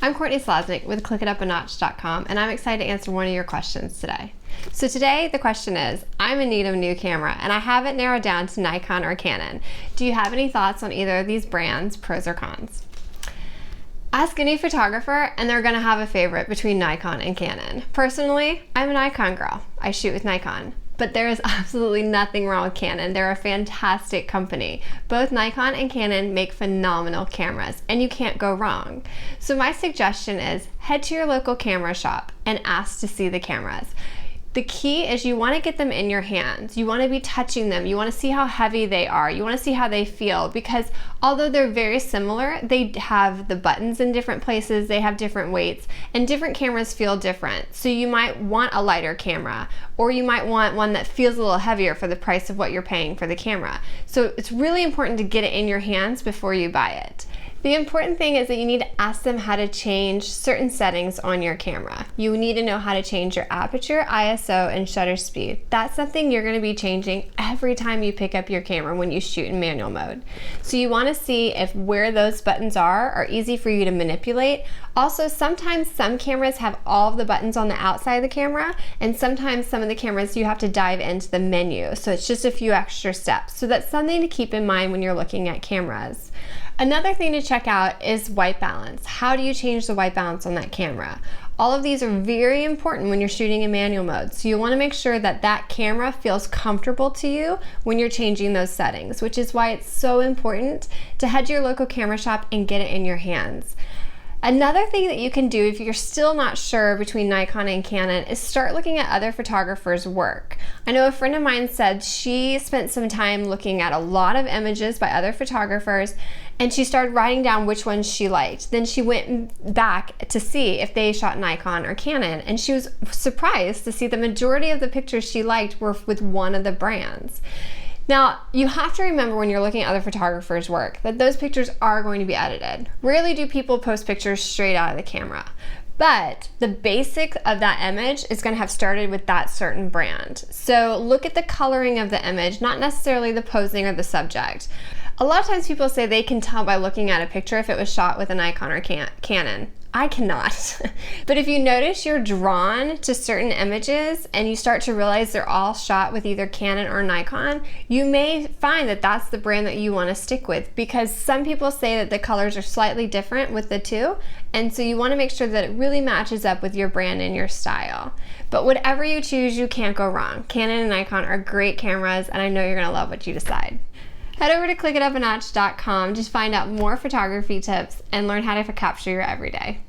I'm Courtney Slaznick with ClickItUpANotch.com, and I'm excited to answer one of your questions today. So today the question is, I'm in need of a new camera and I haven't narrowed down to Nikon or Canon. Do you have any thoughts on either of these brands, pros or cons? Ask any photographer and they're gonna have a favorite between Nikon and Canon. Personally, I'm a Nikon girl. I shoot with Nikon. But there is absolutely nothing wrong with Canon. They're a fantastic company. Both Nikon and Canon make phenomenal cameras, and you can't go wrong. So my suggestion is head to your local camera shop and ask to see the cameras. The key is you want to get them in your hands. You want to be touching them. You want to see how heavy they are. You want to see how they feel, because although they're very similar, they have the buttons in different places, they have different weights, and different cameras feel different. So you might want a lighter camera, or you might want one that feels a little heavier for the price of what you're paying for the camera. So it's really important to get it in your hands before you buy it. The important thing is that you need to ask them how to change certain settings on your camera. You need to know how to change your aperture, ISO, and shutter speed. That's something you're going to be changing every time you pick up your camera when you shoot in manual mode. So you want to see if where those buttons are easy for you to manipulate. Also, sometimes some cameras have all of the buttons on the outside of the camera, and sometimes some of the cameras you have to dive into the menu. So it's just a few extra steps. So that's something to keep in mind when you're looking at cameras. Another thing to check out is white balance. How do you change the white balance on that camera? All of these are very important when you're shooting in manual mode. So you want to make sure that that camera feels comfortable to you when you're changing those settings, which is why it's so important to head to your local camera shop and get it in your hands. Another thing that you can do if you're still not sure between Nikon and Canon is start looking at other photographers' work. I know a friend of mine said she spent some time looking at a lot of images by other photographers, and she started writing down which ones she liked. Then she went back to see if they shot Nikon or Canon, and she was surprised to see the majority of the pictures she liked were with one of the brands. Now, you have to remember when you're looking at other photographers' work that those pictures are going to be edited. Rarely do people post pictures straight out of the camera. But the basic of that image is going to have started with that certain brand. So look at the coloring of the image, not necessarily the posing or the subject. A lot of times people say they can tell by looking at a picture if it was shot with a Nikon or Canon. I cannot. But if you notice you're drawn to certain images and you start to realize they're all shot with either Canon or Nikon, you may find that that's the brand that you want to stick with, because some people say that the colors are slightly different with the two, and so you want to make sure that it really matches up with your brand and your style. But whatever you choose, you can't go wrong. Canon and Nikon are great cameras, and I know you're going to love what you decide. Head over to ClickItUpANotch.com to find out more photography tips and learn how to capture your everyday.